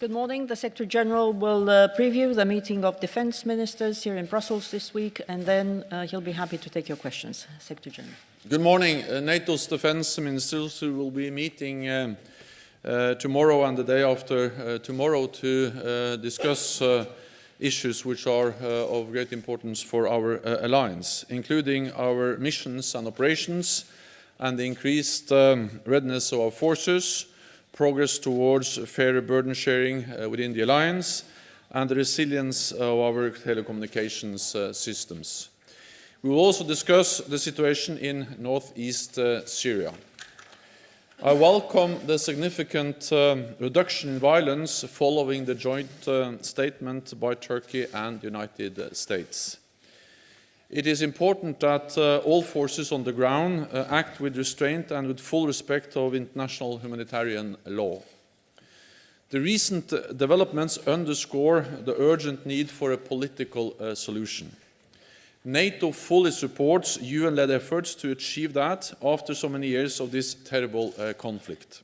Good morning. The Secretary General will preview the meeting of Defence Ministers here in Brussels this week, and then he'll be happy to take your questions. Secretary General. Good morning. NATO's Defence Ministers will be meeting tomorrow and the day after tomorrow to discuss issues which are of great importance for our alliance, including our missions and operations and the increased readiness of our forces, progress towards fairer burden sharing within the alliance, and the resilience of our telecommunications systems. We will also discuss the situation in northeast Syria. I welcome the significant reduction in violence following the joint statement by Turkey and the United States. It is important that all forces on the ground act with restraint and with full respect of international humanitarian law. The recent developments underscore the urgent need for a political solution. NATO fully supports UN-led efforts to achieve that after so many years of this terrible conflict.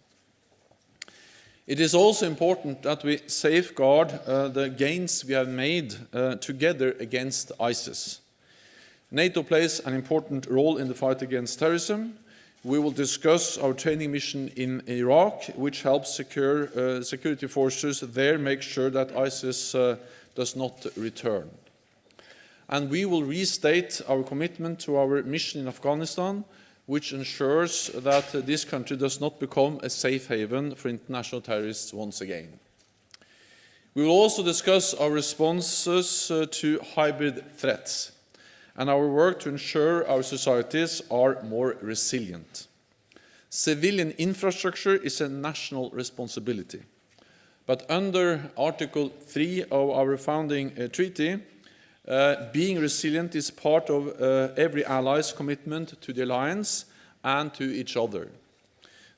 It is also important that we safeguard the gains we have made together against ISIS. NATO plays an important role in the fight against terrorism. We will discuss our training mission in Iraq, which helps security forces there make sure that ISIS does not return. And we will restate our commitment to our mission in Afghanistan, which ensures that this country does not become a safe haven for international terrorists once again. We will also discuss our responses to hybrid threats and our work to ensure our societies are more resilient. Civilian infrastructure is a national responsibility, but under Article 3 of our founding treaty, being resilient is part of every ally's commitment to the alliance and to each other.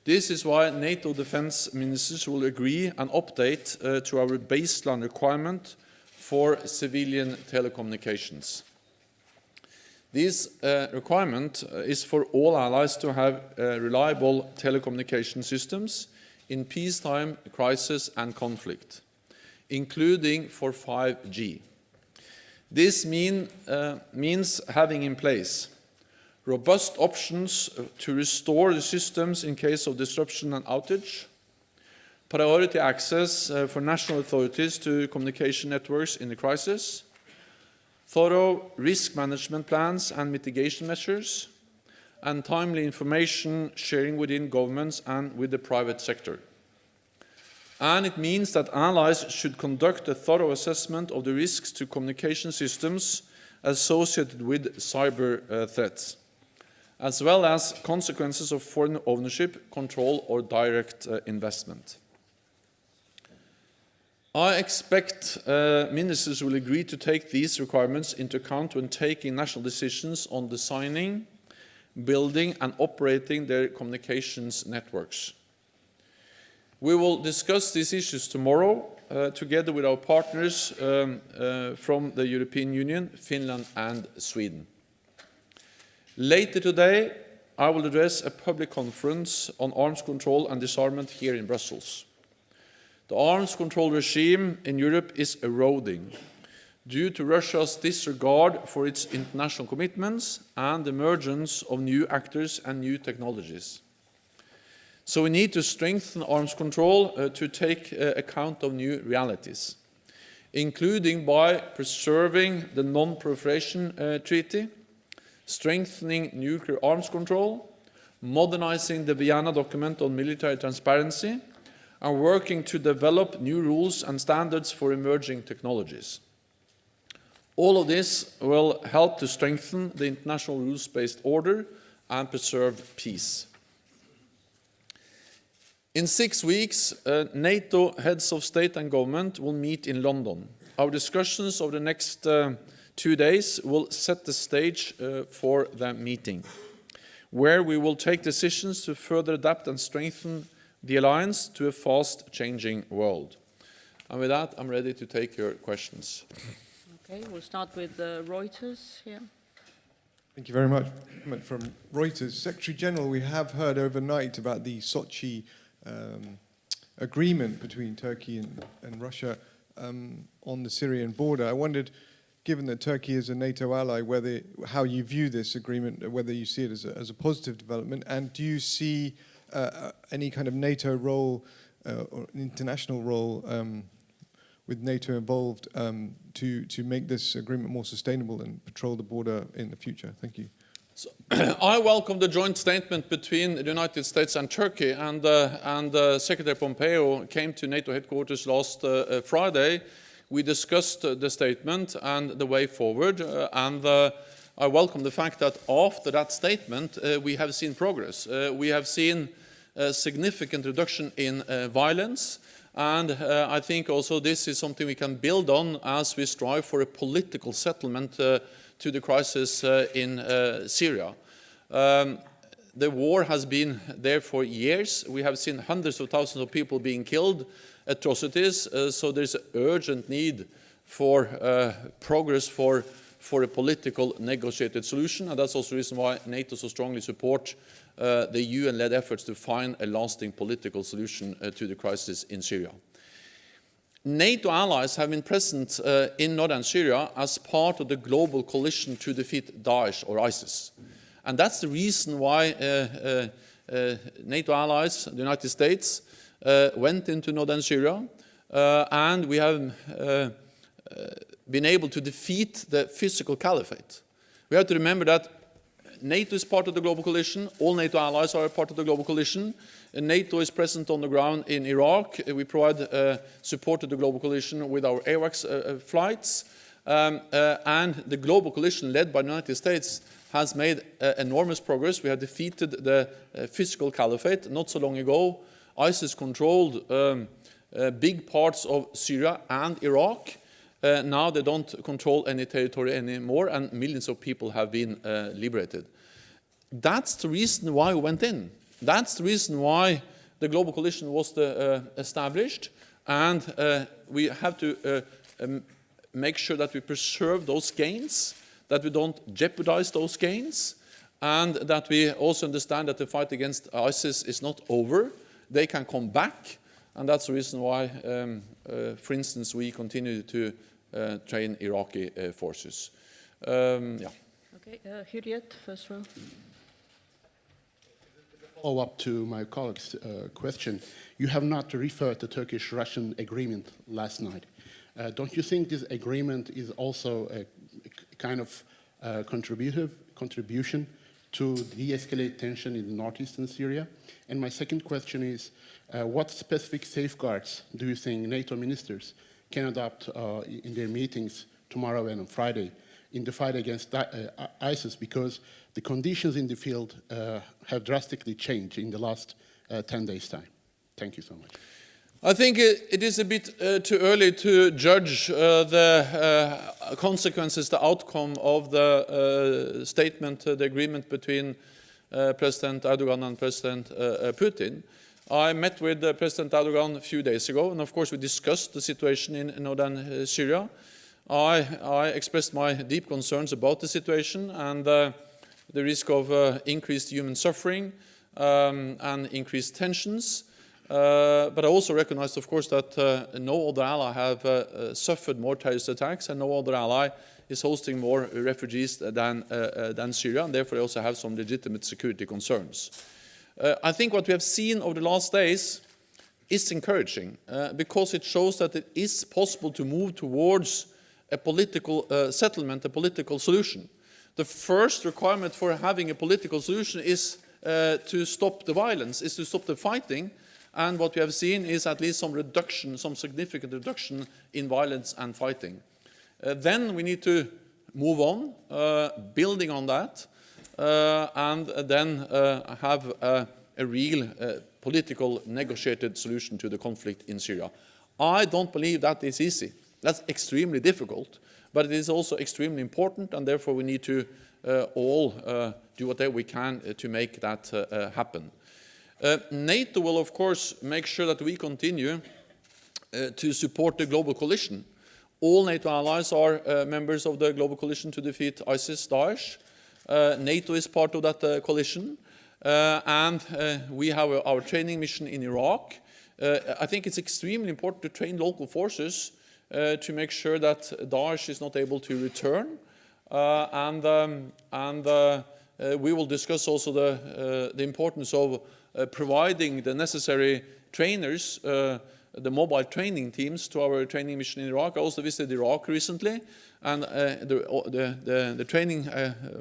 This is why NATO Defence Ministers will agree an update to our baseline requirement for civilian telecommunications. This requirement is for all allies to have reliable telecommunication systems in peacetime, crisis and conflict, including for 5G. This means having in place robust options to restore the systems in case of disruption and outage, priority access for national authorities to communication networks in the crisis, thorough risk management plans and mitigation measures, and timely information sharing within governments and with the private sector. And it means that allies should conduct a thorough assessment of the risks to communication systems associated with cyber threats, as well as consequences of foreign ownership, control, or direct investment. I expect ministers will agree to take these requirements into account when taking national decisions on designing, building, and operating their communications networks. We will discuss these issues tomorrow together with our partners from the European Union, Finland and Sweden. Later today, I will address a public conference on arms control and disarmament here in Brussels. The arms control regime in Europe is eroding due to Russia's disregard for its international commitments and the emergence of new actors and new technologies. So we need to strengthen arms control to take account of new realities, including by preserving the Non-Proliferation Treaty, strengthening nuclear arms control, modernizing the Vienna document on military transparency, and working to develop new rules and standards for emerging technologies. All of this will help to strengthen the international rules-based order and preserve peace. In 6 weeks, NATO heads of state and government will meet in London. Our discussions over the next 2 days will set the stage for the meeting, where we will take decisions to further adapt and strengthen the alliance to a fast-changing world. And with that, I'm ready to take your questions. Okay, we'll start with Reuters here. Thank you very much. From Reuters, Secretary General, we have heard overnight about the Sochi agreement between Turkey and Russia on the Syrian border. I wondered, given that Turkey is a NATO ally, how you view this agreement, whether you see it as a positive development, and do you see any kind of NATO role or an international role with NATO involved to make this agreement more sustainable and patrol the border in the future? Thank you. So, I welcome the joint statement between the United States and Turkey, and Secretary Pompeo came to NATO headquarters last Friday. We discussed the statement and the way forward, and I welcome the fact that after that statement we have seen progress. We have seen a significant reduction in violence, and I think also this is something we can build on as we strive for a political settlement to the crisis in Syria. The war has been there for years. We have seen hundreds of thousands of people being killed, atrocities, so there's an urgent need for progress for a political negotiated solution, and that's also the reason why NATO so strongly supports the UN-led efforts to find a lasting political solution to the crisis in Syria. NATO allies have been present in northern Syria as part of the global coalition to defeat Daesh or ISIS. And that's the reason why NATO allies, the United States, went into northern Syria, and we have been able to defeat the physical caliphate. We have to remember that NATO is part of the global coalition. All NATO allies are a part of the global coalition. NATO is present on the ground in Iraq. We provide support to the global coalition with our AWACS flights. And the global coalition led by the United States has made enormous progress. We have defeated the physical caliphate. Not so long ago, ISIS controlled big parts of Syria and Iraq. Now they don't control any territory anymore, and millions of people have been liberated. That's the reason why we went in. That's the reason why the global coalition was established, and we have to make sure that we preserve those gains, that we don't jeopardize those gains, and that we also understand that the fight against ISIS is not over. They can come back, and that's the reason why, for instance, we continue to train Iraqi forces. Yeah. Okay, Hürriyet, first row. Follow up to my colleague's question. You have not referred to the Turkish-Russian agreement last night. Don't you think this agreement is also a kind of contribution to de-escalate tension in northeastern Syria? And my second question is, what specific safeguards do you think NATO ministers can adopt in their meetings tomorrow and on Friday in the fight against ISIS? Because the conditions in the field have drastically changed in the last 10 days' time. Thank you so much. I think it is a bit too early to judge the consequences, the outcome of the statement, the agreement between President Erdogan and President Putin. I met with President Erdogan a few days ago, and of course we discussed the situation in northern Syria. I expressed my deep concerns about the situation and the risk of increased human suffering and increased tensions. But I also recognized, of course, that no other ally have suffered more terrorist attacks, and no other ally is hosting more refugees than Syria, and therefore they also have some legitimate security concerns. I think what we have seen over the last days is encouraging because it shows that it is possible to move towards a political settlement, a political solution. The first requirement for having a political solution is to stop the violence, is to stop the fighting, and what we have seen is at least some reduction, some significant reduction in violence and fighting. Then we need to move on, building on that, and then have a real political negotiated solution to the conflict in Syria. I don't believe that is easy. That's extremely difficult, but it is also extremely important, and therefore we need to all do whatever we can to make that happen. NATO will, of course, make sure that we continue to support the global coalition. All NATO allies are members of the global coalition to defeat ISIS, Daesh. NATO is part of that coalition, and we have our training mission in Iraq. I think it's extremely important to train local forces to make sure that Daesh is not able to return. We will discuss also the importance of providing the necessary trainers, the mobile training teams, to our training mission in Iraq. I also visited Iraq recently, and the training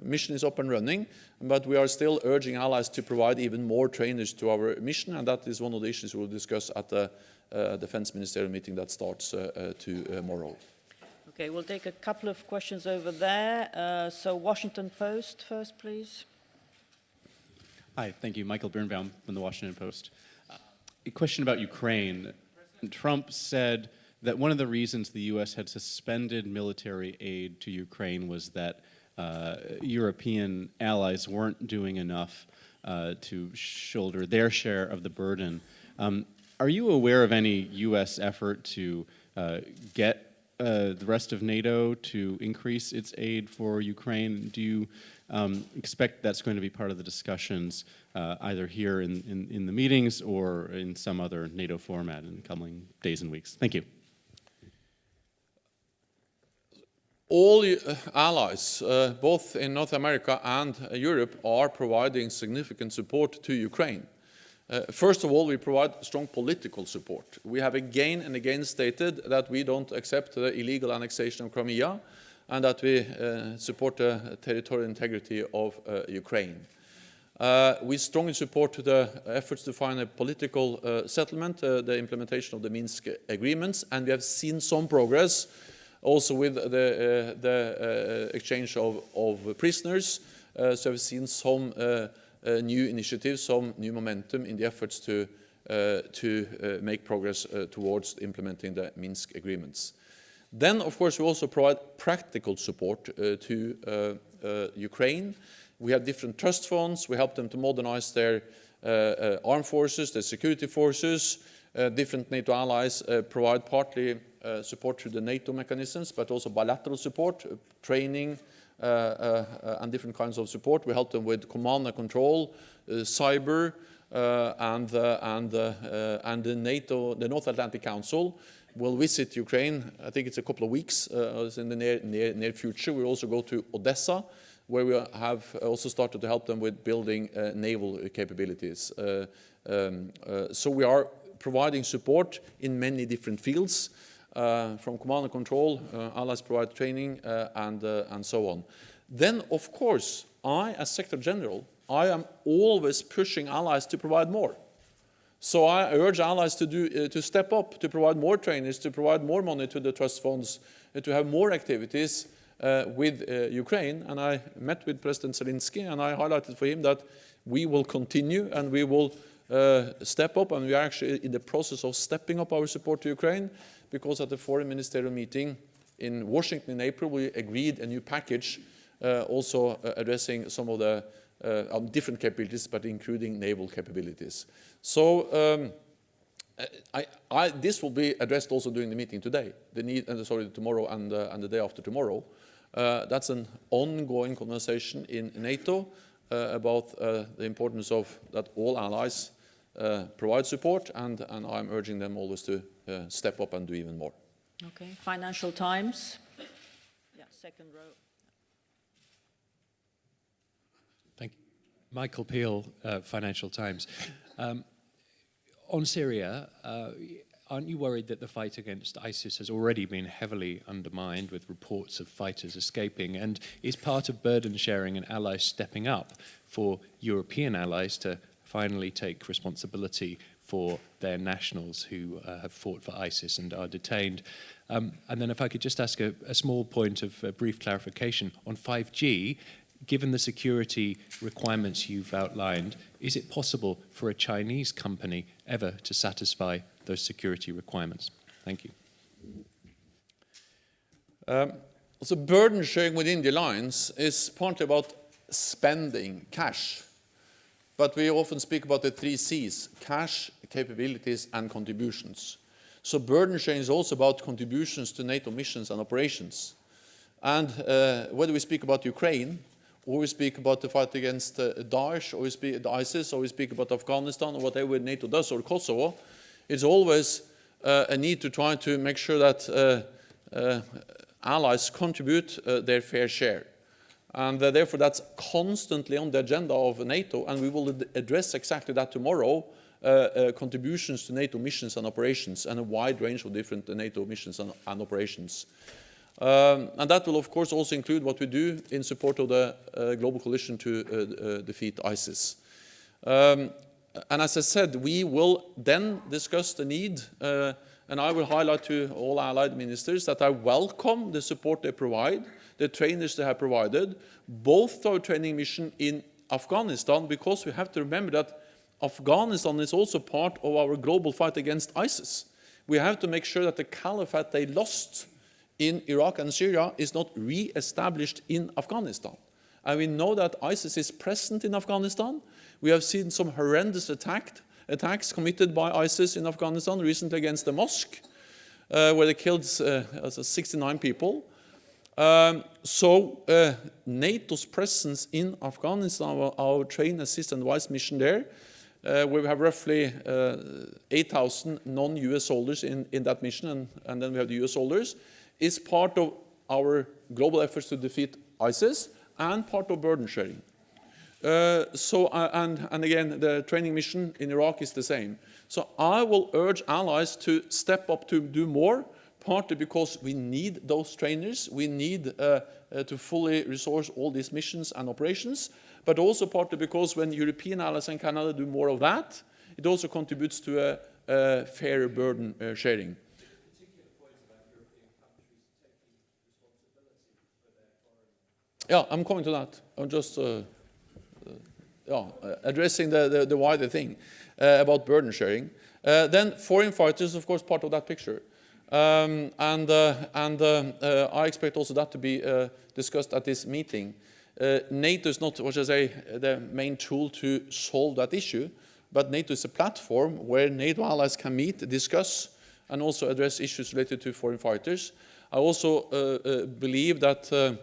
mission is up and running, but we are still urging allies to provide even more trainers to our mission, and that is one of the issues we'll discuss at the Defence Ministerial meeting that starts tomorrow. Okay, we'll take a couple of questions over there. So Washington Post first, please. Hi, thank you. Michael Birnbaum from the Washington Post. A question about Ukraine. President Trump said that one of the reasons the U.S. had suspended military aid to Ukraine was that European allies weren't doing enough to shoulder their share of the burden. Are you aware of any U.S. effort to get the rest of NATO to increase its aid for Ukraine? Do you expect that's going to be part of the discussions either here in the meetings or in some other NATO format in the coming days and weeks? Thank you. All allies, both in North America and Europe, are providing significant support to Ukraine. First of all, we provide strong political support. We have again and again stated that we don't accept the illegal annexation of Crimea and that we support the territorial integrity of Ukraine. We strongly support the efforts to find a political settlement, the implementation of the Minsk agreements, and we have seen some progress also with the exchange of prisoners. So we've seen some new initiatives, some new momentum in the efforts to make progress towards implementing the Minsk agreements. Then, of course, we also provide practical support to Ukraine. We have different trust funds. We help them to modernize their armed forces, their security forces. Different NATO allies provide partly support through the NATO mechanisms, but also bilateral support, training, and different kinds of support. We help them with command and control, cyber, and the NATO, the North Atlantic Council will visit Ukraine. I think it's a couple of weeks in the near future. We'll also go to Odessa, where we have also started to help them with building naval capabilities. So we are providing support in many different fields. From command and control, allies provide training, and so on. Then, of course, I, as Secretary General, I am always pushing allies to provide more. So I urge allies to step up, to provide more trainers, to provide more money to the trust funds, to have more activities with Ukraine. And I met with President Zelensky, and I highlighted for him that we will continue and we will step up, and we are actually in the process of stepping up our support to Ukraine, because at the foreign ministerial meeting in Washington in April, we agreed a new package also addressing some of the different capabilities, but including naval capabilities. So this will be addressed also during the meeting today, tomorrow and the day after tomorrow. That's an ongoing conversation in NATO about the importance of that all allies provide support, and I'm urging them always to step up and do even more. Okay, Financial Times. Yeah, second row. Thank you. Michael Peel, Financial Times. On Syria, aren't you worried that the fight against ISIS has already been heavily undermined with reports of fighters escaping? And is part of burden sharing and allies stepping up for European allies to finally take responsibility for their nationals who have fought for ISIS and are detained? And then if I could just ask a small point of brief clarification on 5G, given the security requirements you've outlined, is it possible for a Chinese company ever to satisfy those security requirements? Thank you. So burden sharing within the alliance is partly about spending cash. But we often speak about the 3 C's: cash, capabilities, and contributions. So burden sharing is also about contributions to NATO missions and operations. And whether we speak about Ukraine, or we speak about the fight against Daesh, or we speak ISIS, or we speak about Afghanistan, or whatever NATO does, or Kosovo, It's always a need to try to make sure that allies contribute their fair share. And therefore, that's constantly on the agenda of NATO, and we will address exactly that tomorrow, contributions to NATO missions and operations, and a wide range of different NATO missions and operations. And that will, of course, also include what we do in support of the global coalition to defeat ISIS. And as I said, we will then discuss the need, and I will highlight to all allied ministers that I welcome the support they provide, the trainers they have provided, both to our training mission in Afghanistan, because we have to remember that Afghanistan is also part of our global fight against ISIS. We have to make sure that the caliphate they lost in Iraq and Syria is not re-established in Afghanistan. And we know that ISIS is present in Afghanistan. We have seen some horrendous attacks committed by ISIS in Afghanistan recently against the mosque, where they killed 69 people. NATO's presence in Afghanistan, our train, assist, and advise mission there, where we have roughly 8,000 non-US soldiers in that mission, and then we have the US soldiers, is part of our global efforts to defeat ISIS and part of burden sharing. And again, the training mission in Iraq is the same. So I will urge allies to step up to do more, partly because we need those trainers, we need to fully resource all these missions and operations, but also partly because when European allies and Canada do more of that, it also contributes to a fairer burden sharing. Yeah, I'm coming to that. I'm just addressing the wider thing about burden sharing. Then foreign fighters, of course, part of that picture. I expect also that to be discussed at this meeting. NATO is not, what should I say, the main tool to solve that issue, but NATO is a platform where NATO allies can meet, discuss, and also address issues related to foreign fighters. I also believe that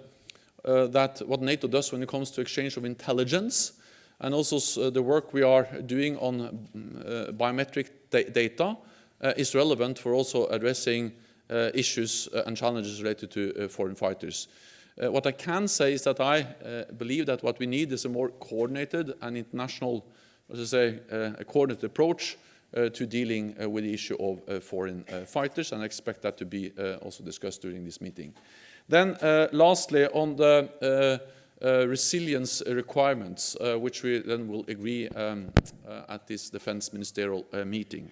that what NATO does when it comes to exchange of intelligence, and also the work we are doing on biometric data, is relevant for also addressing issues and challenges related to foreign fighters. What I can say is that I believe that what we need is a more coordinated and international, a coordinated approach to dealing with the issue of foreign fighters, and I expect that to be also discussed during this meeting. Then lastly, on the resilience requirements, which we then will agree at this defense ministerial meeting.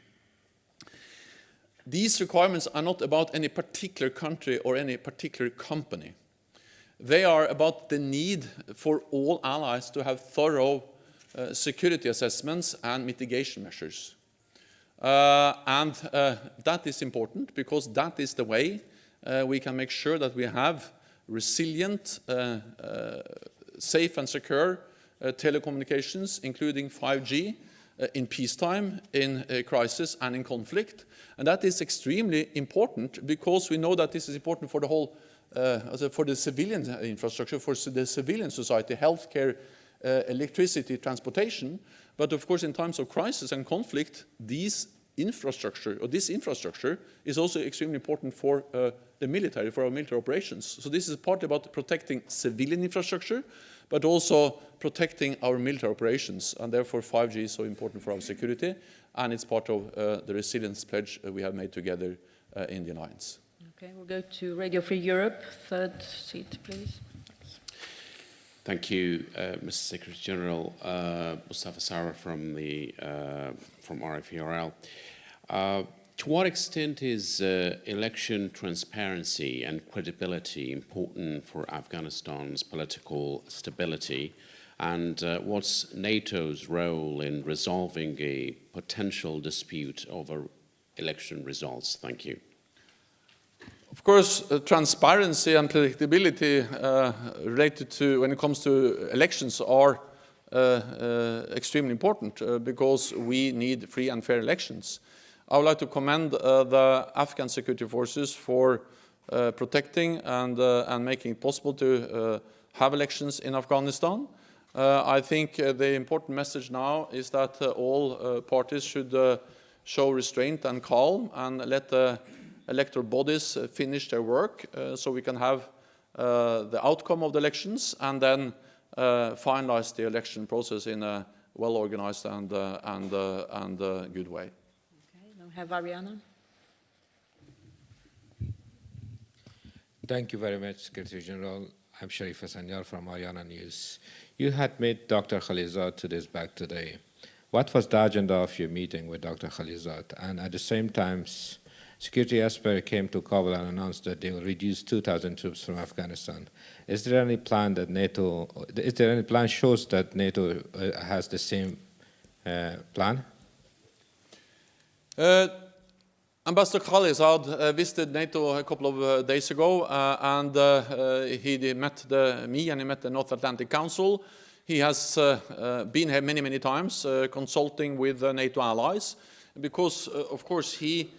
These requirements are not about any particular country or any particular company. They are about the need for all allies to have thorough security assessments and mitigation measures. That is important because that is the way we can make sure that we have resilient, safe and secure telecommunications, including 5G, in peacetime, in crisis and in conflict. And that is extremely important because we know that this is important for the whole, for the civilian infrastructure, for the civilian society, healthcare, electricity, transportation. But of course, in times of crisis and conflict, this infrastructure is also extremely important for the military, for our military operations. So this is partly about protecting civilian infrastructure, but also protecting our military operations, and therefore 5G is so important for our security, and it's part of the resilience pledge we have made together in the alliance. Okay, we'll go to Radio Free Europe. Third seat, please. Thank you, Mr. Secretary General. Mustafa Sarwar from RFERL. To what extent is election transparency and credibility important for Afghanistan's political stability? And what's NATO's role in resolving a potential dispute over election results? Thank you. Of course, transparency and predictability related to when it comes to elections are extremely important because we need free and fair elections. I would like to commend the Afghan security forces for protecting and making it possible to have elections in Afghanistan. I think the important message now is that all parties should show restraint and calm and let the electoral bodies finish their work so we can have the outcome of the elections and then finalize the election process in a well-organized and good way. Okay, now we have Ariana. Thank you very much, Secretary General. I'm Sharif Hasanyar from Ariana News. You had met Dr. Khalilzad 2 days back today. What was the agenda of your meeting with Dr. Khalilzad? And at the same time, Secretary Esper came to Kabul and announced that they will reduce 2,000 troops from Afghanistan. Is there any plan that shows that NATO has the same plan? Ambassador Khalilzad visited NATO a couple of days ago, and he met me and he met the North Atlantic Council. He has been here many, many times, consulting with NATO allies, because, of course, he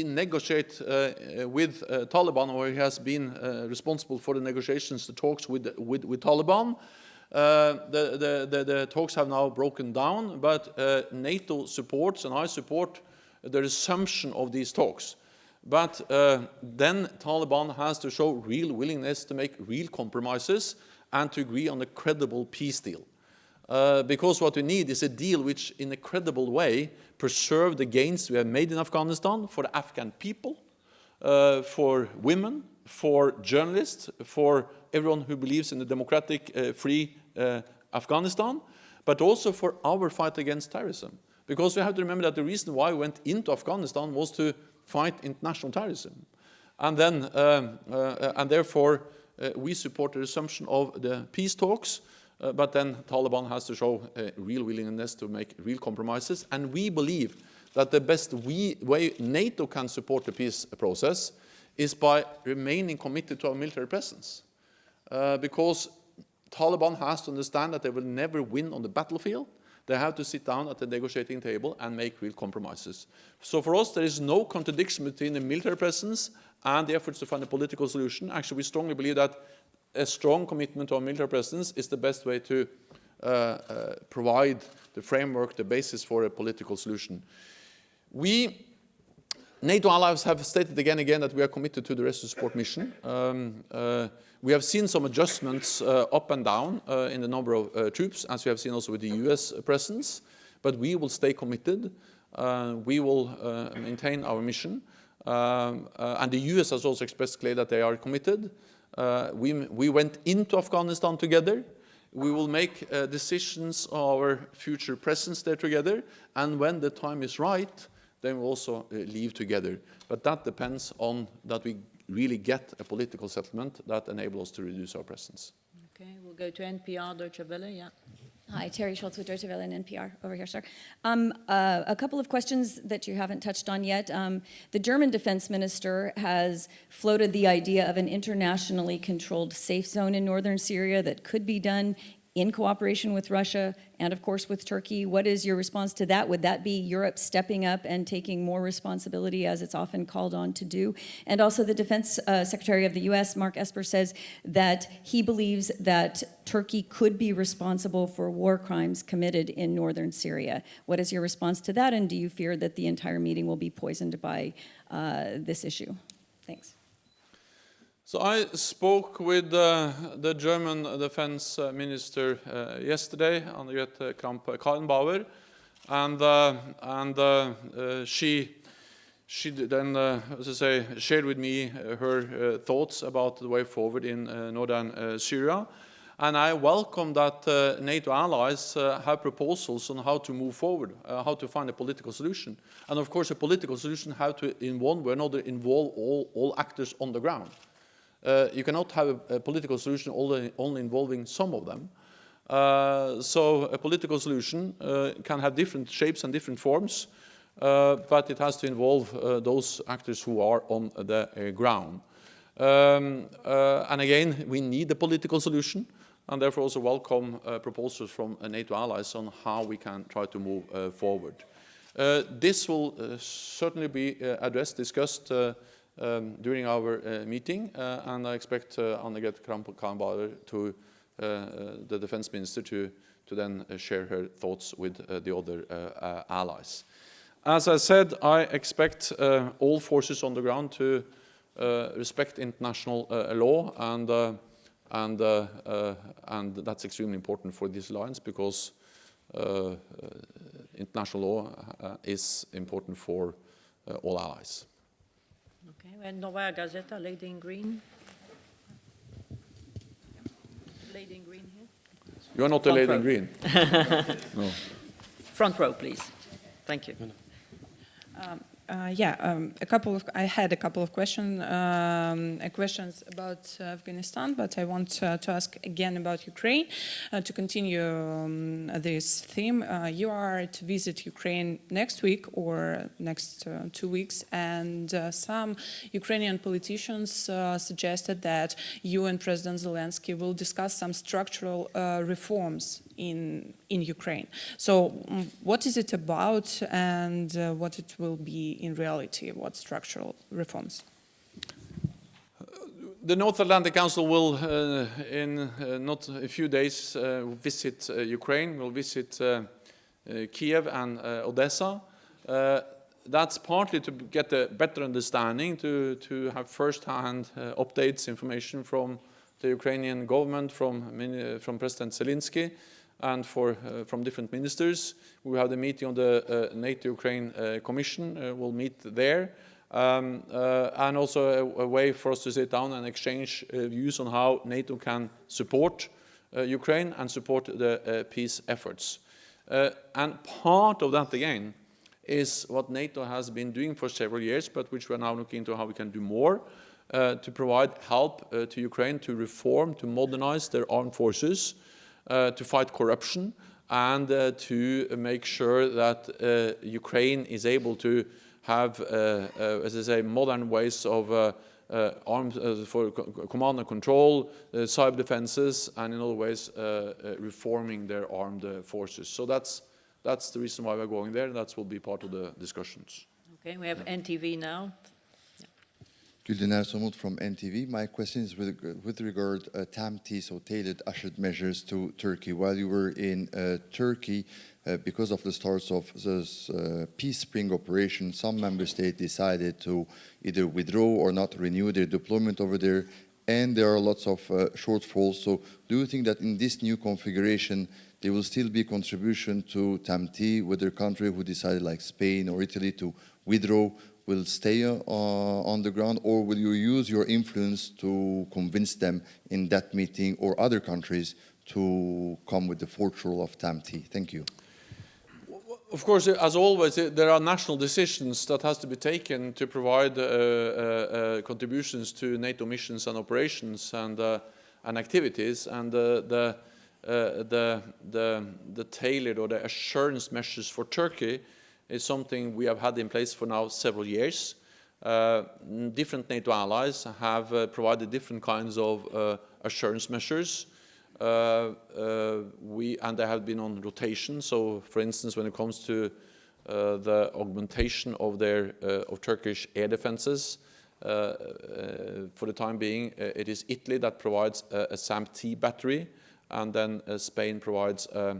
negotiates with Taliban, or he has been responsible for the negotiations, the talks with Taliban. The talks have now broken down, but NATO supports, and I support, the resumption of these talks. But then Taliban has to show real willingness to make real compromises and to agree on a credible peace deal. Because what we need is a deal which, in a credible way, preserve the gains we have made in Afghanistan for the Afghan people, for women, for journalists, for everyone who believes in the democratic, free Afghanistan, but also for our fight against terrorism. Because we have to remember that the reason why we went into Afghanistan was to fight international terrorism. And then, and therefore, we support the resumption of the peace talks, but then Taliban has to show real willingness to make real compromises. And we believe that the best way NATO can support the peace process is by remaining committed to our military presence. Because Taliban has to understand that they will never win on the battlefield. They have to sit down at the negotiating table and make real compromises. So for us, there is no contradiction between the military presence and the efforts to find a political solution. Actually, we strongly believe that a strong commitment to our military presence is the best way to provide the framework, the basis for a political solution. NATO allies have stated again and again that we are committed to the rescue support mission. We have seen some adjustments up and down in the number of troops, as we have seen also with the US presence, but we will stay committed. We will maintain our mission. And the US has also expressed clearly that they are committed. We went into Afghanistan together. We will make decisions on our future presence there together, and when the time is right, then we'll also leave together. But that depends on that we really get a political settlement that enables us to reduce our presence. Okay, we'll go to NPR, Deutsche Welle, yeah. Hi, Terry Schultz with Deutsche Welle and NPR. Over here, sir. A couple of questions that you haven't touched on yet. The German defense minister has floated the idea of an internationally controlled safe zone in northern Syria that could be done in cooperation with Russia and, of course, with Turkey. What is your response to that? Would that be Europe stepping up and taking more responsibility, as it's often called on to do? And also the Defense Secretary of the US, Mark Esper, says that he believes that Turkey could be responsible for war crimes committed in northern Syria. What is your response to that, and do you fear that the entire meeting will be poisoned by this issue? Thanks. So I spoke with the German defense minister yesterday, Annegret Kramp-Karrenbauer, and she then, as I say, shared with me her thoughts about the way forward in northern Syria. And I welcome that NATO allies have proposals on how to move forward, how to find a political solution. And of course, a political solution has to, in one way or another, involve all actors on the ground. You cannot have a political solution only involving some of them. So a political solution can have different shapes and different forms, but it has to involve those actors who are on the ground. And again, we need a political solution, and therefore also welcome proposals from NATO allies on how we can try to move forward. This will certainly be addressed, discussed during our meeting, and I expect Annegret Kramp-Karrenbauer, the defense minister, to then share her thoughts with the other allies. As I said, I expect all forces on the ground to respect international law, and that's extremely important for this alliance because international law is important for all allies. Okay, and Novaya Gazeta, lady in green. Lady in green here. You are not a Front lady row. in green. No. Front row, please. Thank you. I had a couple of questions about Afghanistan, but I want to ask again about Ukraine. To continue this theme, you are to visit Ukraine next week or next 2 weeks, and some Ukrainian politicians suggested that you and President Zelensky will discuss some structural reforms in Ukraine. So what is it about, and what it will be in reality? What structural reforms? The North Atlantic Council will, in not a few days, visit Ukraine, will visit Kiev and Odessa. That's partly to get a better understanding, to have first-hand updates, information from the Ukrainian government, from President Zelensky, and from different ministers. We have the meeting of the NATO-Ukraine Commission. We'll meet there. And also a way for us to sit down and exchange views on how NATO can support Ukraine and support the peace efforts. And part of that, again, is what NATO has been doing for several years, but which we are now looking into how we can do more to provide help to Ukraine to reform, to modernize their armed forces, to fight corruption, and to make sure that Ukraine is able to have, as I say, modern ways of arms for command and control, cyber defenses, and in other ways reforming their armed forces. So that's the reason why we're going there. That will be part of the discussions. Okay, we have NTV now. Güldener Somut from NTV. My question is with regard to TAMT, so tailored assured measures to Turkey. While you were in Turkey, because of the starts of this Peace Spring operation, some member states decided to either withdraw or not renew their deployment over there, and there are lots of shortfalls. So do you think that in this new configuration, there will still be contribution to TAMT, whether a country who decided like Spain or Italy to withdraw will stay on the ground, or will you use your influence to convince them in that meeting or other countries to come with the fourth role of TAMT? Thank you. Of course, as always, there are national decisions that has to be taken to provide contributions to NATO missions and operations and activities, and the tailored or the assurance measures for Turkey is something we have had in place for now several years. Different NATO allies have provided different kinds of assurance measures. And they have been on rotation. So, for instance, when it comes to the augmentation of of Turkish air defenses, for the time being, it is Italy that provides a SAMP-T battery, and then Spain provides a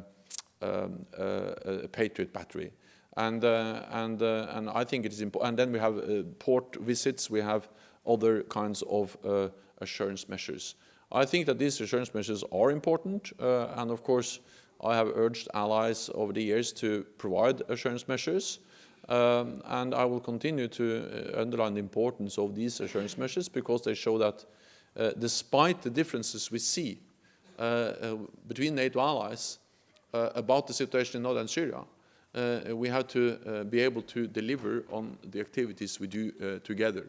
Patriot battery. And I think it is important. And then we have port visits. We have other kinds of assurance measures. I think that these assurance measures are important, and of course I have urged allies over the years to provide assurance measures, and I will continue to underline the importance of these assurance measures, because they show that despite the differences we see between NATO allies about the situation in northern Syria, we have to be able to deliver on the activities we do together.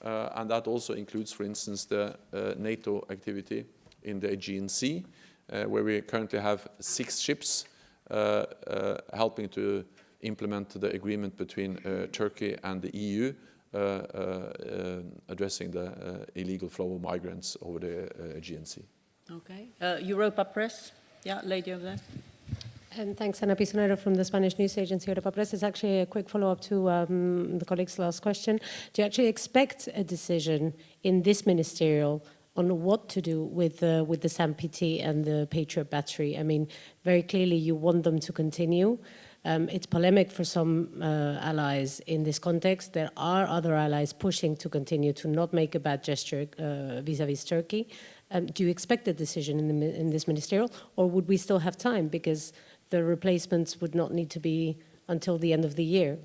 And that also includes, for instance, the NATO activity in the Aegean Sea, where we currently have 6 ships helping to implement the agreement between Turkey and the EU, addressing the illegal flow of migrants over the Aegean Sea. Okay. Europa Press. Yeah, lady over there. Thanks, Ana Pisonero from the Spanish news agency Europa Press. It's actually a quick follow-up to the colleague's last question. Do you actually expect a decision in this ministerial on what to do with the SAMP-T and the Patriot battery? I mean, very clearly you want them to continue. It's polemic for some allies in this context. There are other allies pushing to continue to not make a bad gesture vis-à-vis Turkey. Do you expect a decision in this ministerial, or would we still have time because the replacements would not need to be until the end of the year?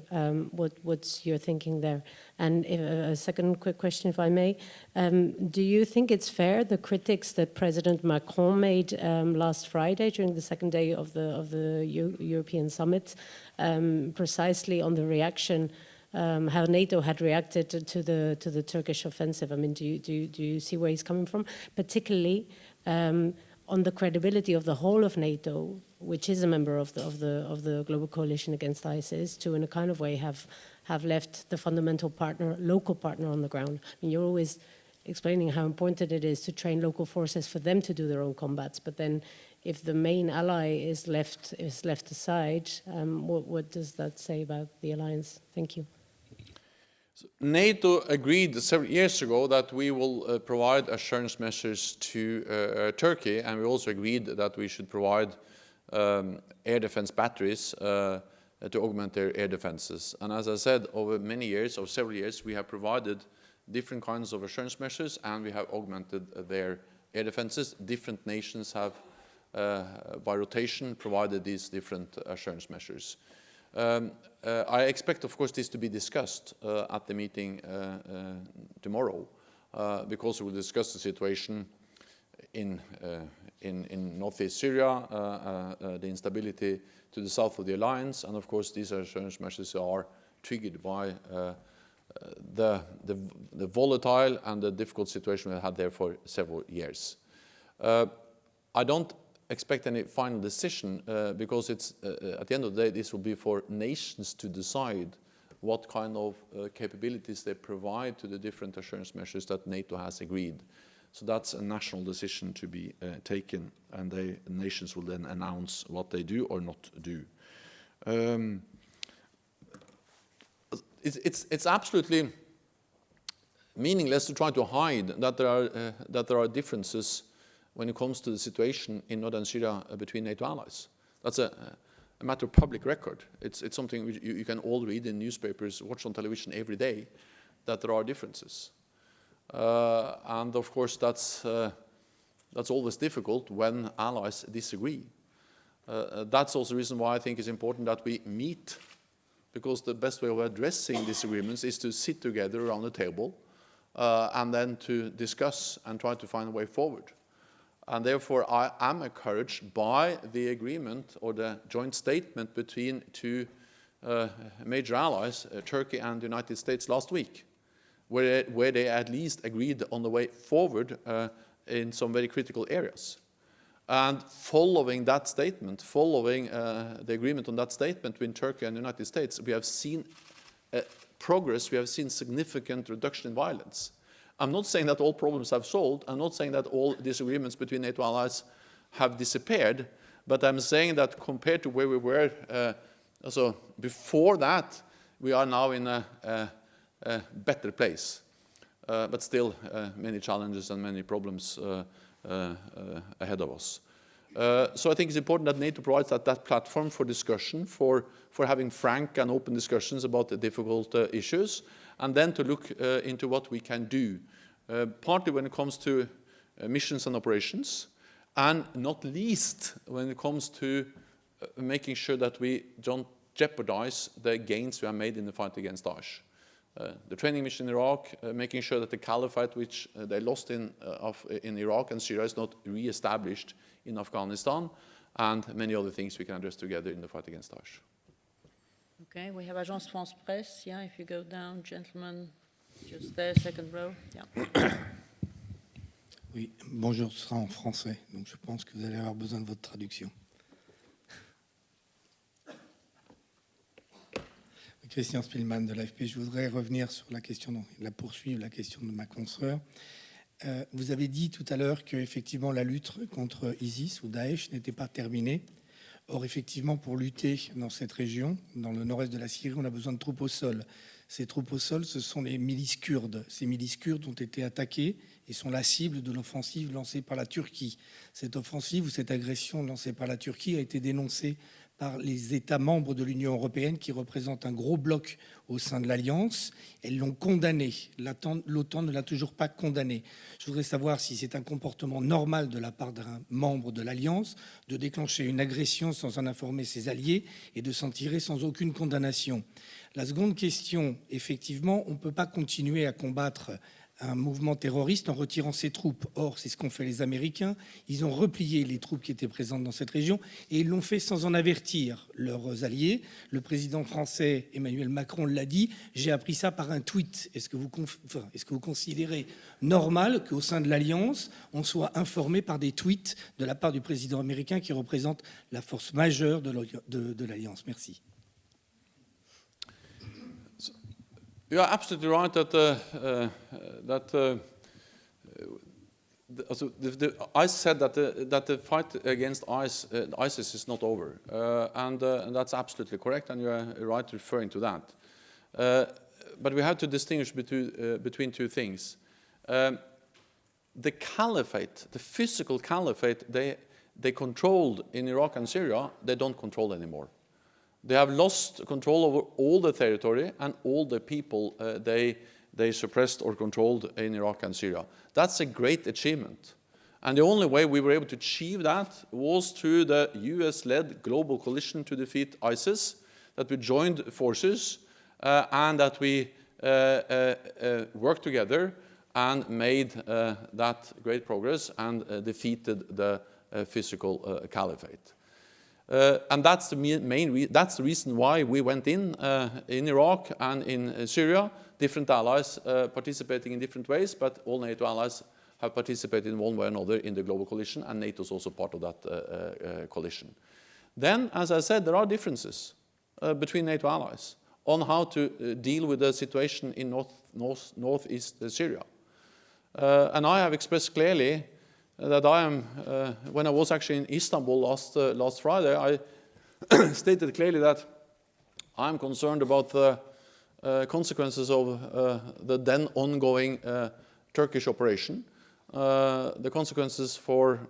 What's your thinking there? And a second quick question, if I may. Do you think it's fair, the critics that President Macron made last Friday during the second day of the European summit, precisely on the reaction, how NATO had reacted to the Turkish offensive? I mean, do you see where he's coming from? Particularly on the credibility of the whole of NATO, which is a member of the global coalition against ISIS, to in a kind of way have left the fundamental partner, local partner on the ground. I mean, you're always explaining how important it is to train local forces for them to do their own combats, but then if the main ally is left aside, what does that say about the alliance? Thank you. NATO agreed several years ago that we will provide assurance measures to Turkey, and we also agreed that we should provide air defense batteries to augment their air defenses. And as I said, over many years, over several years, we have provided different kinds of assurance measures, and we have augmented their air defenses. Different nations have, by rotation, provided these different assurance measures. I expect, of course, this to be discussed at the meeting tomorrow, because we will discuss the situation in northeast Syria, the instability to the south of the alliance, and of course these assurance measures are triggered by the volatile and the difficult situation we had there for several years. I don't expect any final decision because it's at the end of the day this will be for nations to decide what kind of capabilities they provide to the different assurance measures that NATO has agreed. So that's a national decision to be taken, and the nations will then announce what they do or not do. It's absolutely meaningless to try to hide that there are differences when it comes to the situation in northern Syria between NATO allies. That's a matter of public record. It's something which you can all read in newspapers, watch on television every day, that there are differences. And of course that's always difficult when allies disagree. That's also the reason why I think it's important that we meet, because the best way of addressing disagreements is to sit together around the table and then to discuss and try to find a way forward. And therefore I am encouraged by the agreement or the joint statement between two major allies, Turkey and the United States, last week, where they at least agreed on the way forward in some very critical areas. And following that statement, following the agreement on that statement between Turkey and the United States, we have seen progress, we have seen significant reduction in violence. I'm not saying that all problems have solved, I'm not saying that all disagreements between NATO allies have disappeared, but I'm saying that compared to where we were also before that, we are now in a better place. But still many challenges and many problems ahead of us. So I think it's important that NATO provides that platform for discussion, for having frank and open discussions about the difficult issues, and then to look into what we can do, partly when it comes to missions and operations, and not least when it comes to making sure that we don't jeopardize the gains we have made in the fight against Daesh. The training mission in Iraq, making sure that the caliphate which they lost in Iraq and Syria is not re-established in Afghanistan, and many other things we can address together in the fight against Daesh. Okay, we have Agence France Presse. Yeah, if you go down, gentlemen, just there, second row. Yeah. Oui, bonjour, ce sera en français, donc je pense que vous allez avoir besoin de votre traduction. Christian Spielmann de l'AFP. Je voudrais revenir sur la question, la poursuivre, la question de ma consoeur. Vous avez dit tout à l'heure qu'effectivement la lutte contre ISIS ou Daesh n'était pas terminée. Or, effectivement, pour lutter dans cette région, dans le nord-est de la Syrie, on a besoin de troupes au sol. Ces troupes au sol, ce sont les milices kurdes. Ces milices kurdes ont été attaquées et sont la cible de l'offensive lancée par la Turquie. Cette offensive ou cette agression lancée par la Turquie a été dénoncée par les États membres de l'Union européenne qui représentent un gros bloc au sein de l'Alliance. Elles l'ont condamné. L'OTAN ne l'a toujours pas condamné. Je voudrais savoir si c'est un comportement normal de la part d'un membre de l'Alliance de déclencher une agression sans en informer ses alliés et de s'en tirer sans aucune condamnation. La seconde question, effectivement, on ne peut pas continuer à combattre un mouvement terroriste en retirant ses troupes. Or, c'est ce qu'ont fait les Américains. Ils ont replié les troupes qui étaient présentes dans cette région et ils l'ont fait sans en avertir leurs alliés. Le président français Emmanuel Macron l'a dit, j'ai appris ça par un tweet. Est-ce que vous considérez normal qu'au sein de l'Alliance, on soit informé par des tweets de la part du président américain qui représente la force majeure de l'Alliance? Merci. You are absolutely right I said that the fight against ISIS is not over, and that's absolutely correct, and you are right referring to that. But we have to distinguish between two things. The caliphate, the physical caliphate they controlled in Iraq and Syria, they don't control anymore. They have lost control over all the territory and all the people they suppressed or controlled in Iraq and Syria. That's a great achievement. And the only way we were able to achieve that was through the US-led global coalition to defeat ISIS, that we joined forces and that we worked together and made that great progress and defeated the physical caliphate. And that's that's the reason why we went in Iraq and in Syria. Different allies participating in different ways, but all NATO allies have participated in one way or another in the global coalition, and NATO is also part of that coalition. Then, as I said, there are differences between NATO allies on how to deal with the situation in northeast Syria. And I have expressed clearly that I am, when I was actually in Istanbul last Friday, I stated clearly that I'm concerned about the consequences of the then ongoing Turkish operation, the consequences for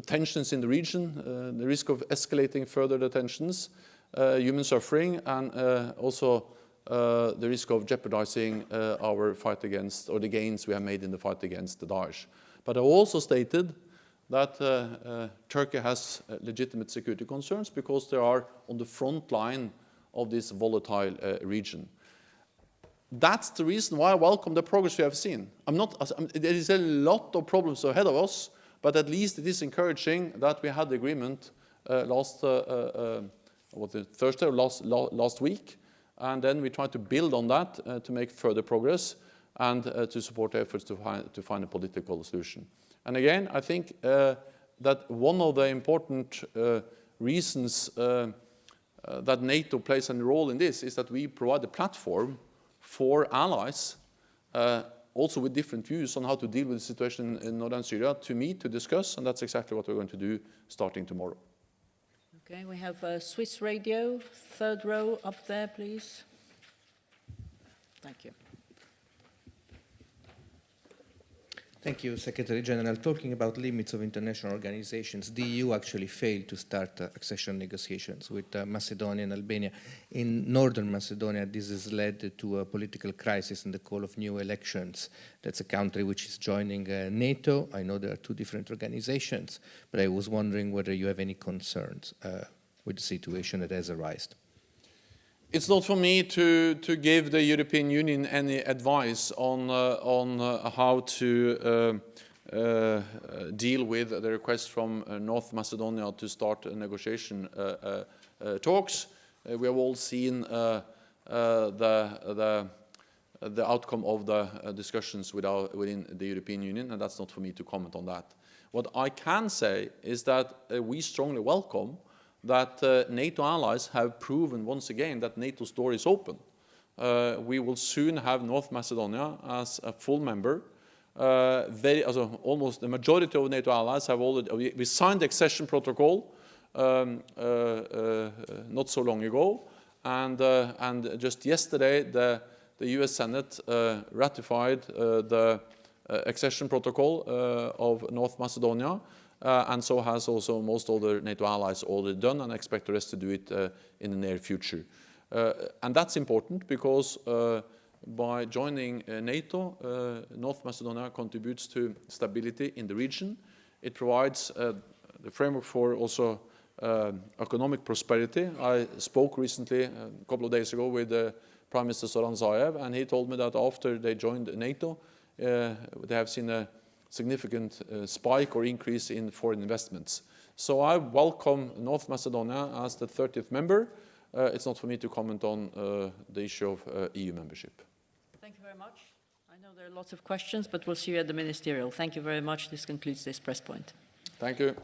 tensions in the region, the risk of escalating further the tensions, human suffering, and also the risk of jeopardizing our fight against, or the gains we have made in the fight against the Daesh. But I also stated that Turkey has legitimate security concerns because they are on the front line of this volatile region. That's the reason why I welcome the progress we have seen. There is a lot of problems ahead of us, but at least it is encouraging that we had the agreement Thursday or last week. And then we try to build on that to make further progress and to support efforts to find a political solution. And again, I think that one of the important reasons that NATO plays a role in this is that we provide a platform for allies, also with different views on how to deal with the situation in northern Syria, to meet, to discuss, and that's exactly what we're going to do starting tomorrow. Okay, we have Swiss radio, third row up there, please. Thank you. Thank you, Secretary General. Talking about limits of international organizations, the EU actually failed to start accession negotiations with Macedonia and Albania. In northern Macedonia, this has led to a political crisis and the call of new elections. That's a country which is joining NATO. I know there are two different organizations, but I was wondering whether you have any concerns with the situation that has arisen. It's not for me to give the European Union any advice on how to deal with the request from North Macedonia to start negotiation talks. We have all seen the outcome of the discussions within the European Union, and that's not for me to comment on that. What I can say is that we strongly welcome that NATO allies have proven once again that NATO's door is open. We will soon have North Macedonia as a full member. Almost the majority of NATO allies have already, we signed the accession protocol not so long ago, and just yesterday the US Senate ratified the accession protocol of North Macedonia. and so has also most other NATO allies already done, and I expect the rest to do it in the near future. And that's important because by joining NATO, North Macedonia contributes to stability in the region. It provides the framework for also economic prosperity. I spoke recently, a couple of days ago, with Prime Minister Zoran Zaev, and he told me that after they joined NATO, they have seen a significant spike or increase in foreign investments. So I welcome North Macedonia as the 30th member. It's not for me to comment on the issue of EU membership. Thank you very much. I know there are lots of questions, but we'll see you at the ministerial. Thank you very much. This concludes this press point. Thank you.